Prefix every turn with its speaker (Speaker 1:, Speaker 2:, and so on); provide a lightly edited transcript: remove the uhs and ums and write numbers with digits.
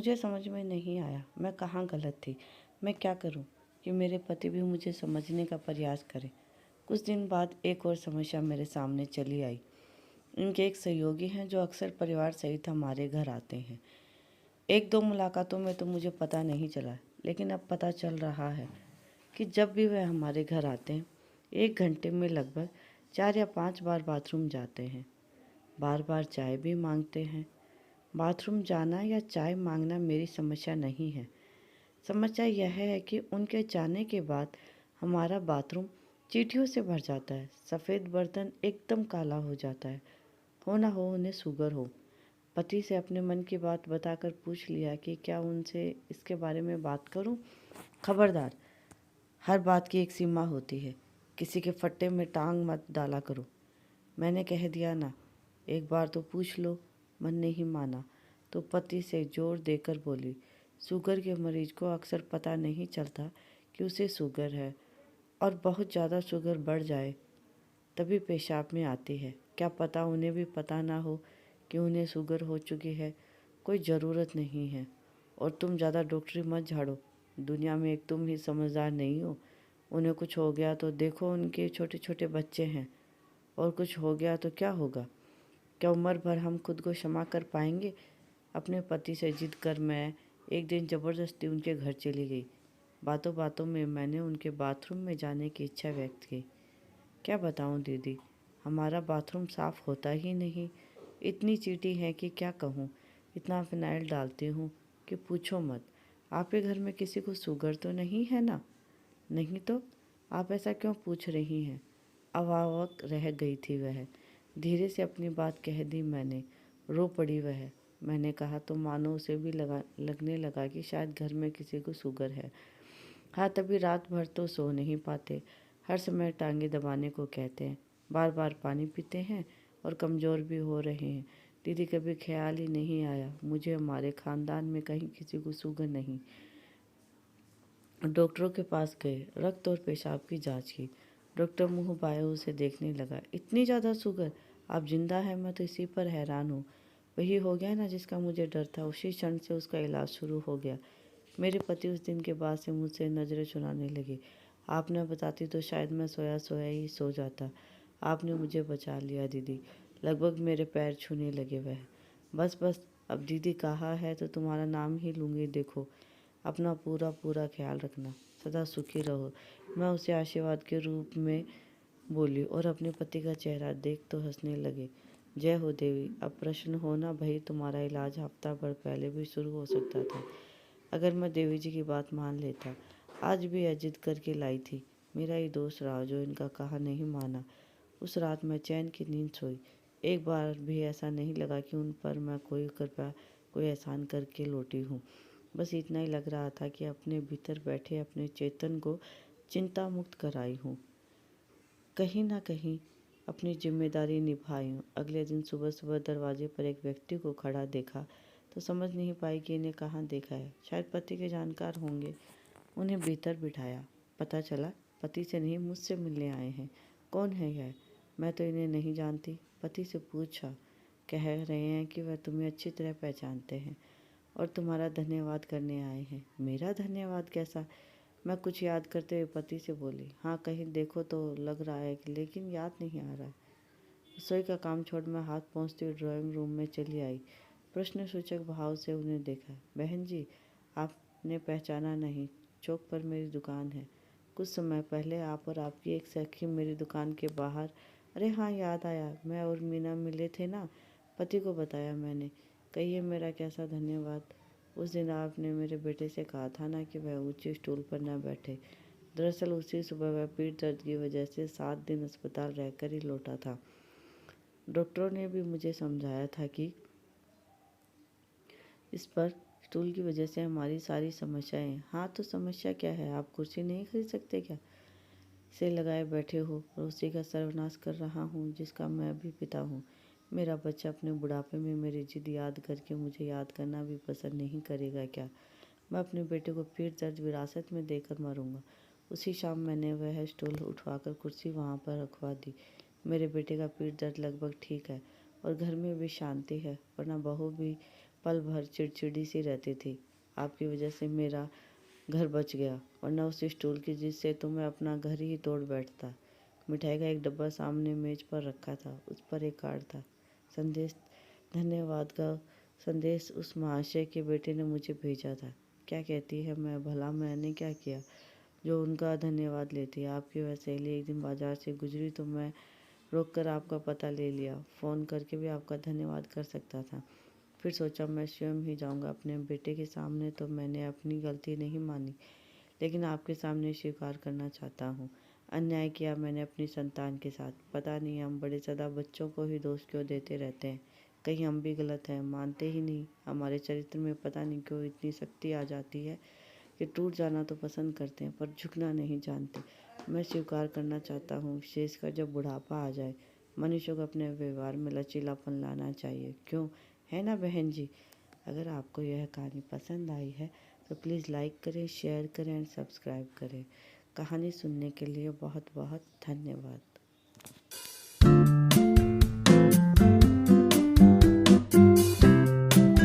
Speaker 1: मुझे समझ में नहीं आया मैं कहाँ गलत थी। मैं क्या करूँ कि मेरे पति भी मुझे समझने का प्रयास करें। कुछ दिन बाद एक और समस्या मेरे सामने चली आई। इनके एक सहयोगी हैं जो अक्सर परिवार सहित हमारे घर आते हैं। एक दो मुलाकातों में तो मुझे पता नहीं चला, लेकिन अब पता चल रहा है कि जब भी वह हमारे घर आते हैं 1 घंटे में लगभग 4 या 5 बार बाथरूम जाते हैं। बार बार चाय भी मांगते हैं। बाथरूम जाना या चाय मांगना मेरी समस्या नहीं है। समस्या यह है कि उनके जाने के बाद हमारा बाथरूम चींटियों से भर जाता है। सफ़ेद बर्तन एकदम काला हो जाता है। हो ना हो उन्हें शुगर हो। पति से अपने मन की बात बताकर पूछ लिया कि क्या उनसे इसके बारे में बात करूं। खबरदार, हर बात की एक सीमा होती है। किसी के फट्टे में टांग मत डाला करो। मैंने कह दिया ना, एक बार तो पूछ लो। मन नहीं माना तो पति से जोर देकर बोली, शुगर के मरीज को अक्सर पता नहीं चलता कि उसे शुगर है, और बहुत ज़्यादा शुगर बढ़ जाए तभी पेशाब में आती है। क्या पता उन्हें भी पता ना हो कि उन्हें शुगर हो चुकी है। कोई ज़रूरत नहीं है। और तुम ज़्यादा डॉक्टरी मत झाड़ो। दुनिया में एक तुम ही समझदार नहीं हो। उन्हें कुछ हो गया तो देखो, उनके छोटे छोटे बच्चे हैं, और कुछ हो गया तो क्या होगा। क्या उम्र भर हम खुद को क्षमा कर पाएंगे। अपने पति से जिद कर मैं एक दिन ज़बरदस्ती उनके घर चली गई। बातों बातों में मैंने उनके बाथरूम में जाने की इच्छा व्यक्त की। क्या बताऊं दीदी, हमारा बाथरूम साफ़ होता ही नहीं। इतनी चींटी है कि क्या कहूँ। इतना फिनाइल डालती हूँ कि पूछो मत। आपके घर में किसी को शुगर तो नहीं है ना। नहीं तो आप ऐसा क्यों पूछ रही हैं। अवाक रह गई थी वह। धीरे से अपनी बात कह दी मैंने। रो पड़ी वह। मैंने कहा तो मानो उसे भी लगने लगा कि शायद घर में किसी को शुगर है। हाँ, तभी रात भर तो सो नहीं पाते। हर समय टांगे दबाने को कहते हैं। बार बार पानी पीते हैं और कमज़ोर भी हो रहे हैं। दीदी, कभी ख्याल ही नहीं आया मुझे हमारे ख़ानदान में कहीं किसी को शुगर नहीं। डॉक्टरों के पास गए, रक्त और पेशाब की जांच की। डॉक्टर मुंह बाये उसे देखने लगा। इतनी ज़्यादा शुगर, आप जिंदा हैं। मैं तो इसी पर हैरान हूँ। वही हो गया ना जिसका मुझे डर था। उसी क्षण से उसका इलाज शुरू हो गया। मेरे पति उस दिन के बाद से मुझसे नज़रें चुराने लगे। आप न बताती तो शायद मैं सोया सोया ही सो जाता। आपने मुझे बचा लिया दीदी। लगभग मेरे पैर छूने लगे वह। बस बस, अब दीदी कहा है तो तुम्हारा नाम ही लूँगी। देखो, अपना पूरा पूरा ख्याल रखना। सदा सुखी रहो। मैं उसे आशीर्वाद के रूप में बोली और अपने पति का चेहरा देख तो हंसने लगे। जय हो देवी। अब प्रश्न हो ना भई, तुम्हारा इलाज हफ्ता भर पहले भी शुरू हो सकता था अगर मैं देवी जी की बात मान लेता। आज भी यह जिद करके लाई थी। मेरा ही दोष रहा जो इनका कहा नहीं माना। उस रात मैं चैन की नींद सोई। एक बार भी ऐसा नहीं लगा कि उन पर मैं कोई कृपा, कोई एहसान करके लौटी हूँ। बस इतना ही लग रहा था कि अपने भीतर बैठे अपने चेतन को चिंता मुक्त कराई हूँ। कहीं ना कहीं अपनी जिम्मेदारी निभाई हूँ। अगले दिन सुबह सुबह दरवाजे पर एक व्यक्ति को खड़ा देखा तो समझ नहीं पाई कि इन्हें कहाँ देखा है। शायद पति के जानकार होंगे। उन्हें भीतर बिठाया। पता चला पति से नहीं, मुझसे मिलने आए हैं। कौन है यह? मैं तो इन्हें नहीं जानती। पति से पूछा। कह रहे हैं कि वह तुम्हें अच्छी तरह पहचानते हैं और तुम्हारा धन्यवाद करने आए हैं। मेरा धन्यवाद कैसा? मैं कुछ याद करते हुए पति से बोली। हाँ, कहीं देखो तो लग रहा है कि, लेकिन याद नहीं आ रहा है। रसोई का काम छोड़ मैं हाथ पहुँचती हुई ड्राइंग रूम में चली आई। प्रश्न सूचक भाव से उन्हें देखा। बहन जी, आपने पहचाना नहीं? चौक पर मेरी दुकान है। कुछ समय पहले आप और आपकी एक सखी मेरी दुकान के बाहर। अरे हाँ, याद आया, मैं और मीना मिले थे ना। पति को बताया मैंने। कहिए मेरा कैसा धन्यवाद। उस दिन आपने मेरे बेटे से कहा था ना कि वह ऊंचे स्टूल पर न बैठे। दरअसल उसी सुबह वह पीठ दर्द की वजह से 7 दिन अस्पताल रहकर ही लौटा था। डॉक्टरों ने भी मुझे समझाया था कि इस पर स्टूल की वजह से हमारी सारी समस्याएं। हाँ, तो समस्या क्या है? आप कुर्सी नहीं खरीद सकते क्या? से लगाए बैठे हो और उसी का सर्वनाश कर रहा हूँ जिसका मैं भी पिता हूँ। मेरा बच्चा अपने बुढ़ापे में मेरी जिद याद करके मुझे याद करना भी पसंद नहीं करेगा क्या? मैं अपने बेटे को पीठ दर्द विरासत में देकर मरूंगा। उसी शाम मैंने वह स्टूल उठवाकर कुर्सी वहाँ पर रखवा दी। मेरे बेटे का पीठ दर्द लगभग ठीक है और घर में भी शांति है, वरना पल भर चिड़चिड़ी सी रहती थी। आपकी वजह से मेरा घर बच गया, वरना उस स्टूल की जिद से तो मैं अपना घर ही तोड़ बैठता। मिठाई का एक डब्बा सामने मेज पर रखा था। उस पर एक कार्ड था। संदेश, धन्यवाद का संदेश उस महाशय के बेटे ने मुझे भेजा था। क्या कहती है मैं, भला मैंने क्या किया जो उनका धन्यवाद लेती है। आपकी वह सहेली एक दिन बाजार से गुजरी तो मैं रोक कर आपका पता ले लिया। फ़ोन करके भी आपका धन्यवाद कर सकता था। फिर सोचा मैं स्वयं ही जाऊंगा। अपने बेटे के सामने तो मैंने अपनी गलती नहीं मानी, लेकिन आपके सामने स्वीकार करना चाहता हूँ। अन्याय किया मैंने अपनी संतान के साथ। पता नहीं हम बड़े सदा बच्चों को ही दोष क्यों देते रहते हैं। कहीं हम भी गलत हैं, मानते ही नहीं। हमारे चरित्र में पता नहीं क्यों इतनी शक्ति आ जाती है कि टूट जाना तो पसंद करते हैं पर झुकना नहीं जानते। मैं स्वीकार करना चाहता हूँ, विशेषकर जब बुढ़ापा आ जाए। मनुष्य को अपने व्यवहार में लचीलापन लाना चाहिए, क्यों, है ना बहन जी। अगर आपको यह कहानी पसंद आई है तो प्लीज़ लाइक करें, शेयर करें एंड सब्सक्राइब करें। कहानी सुनने के लिए बहुत बहुत धन्यवाद।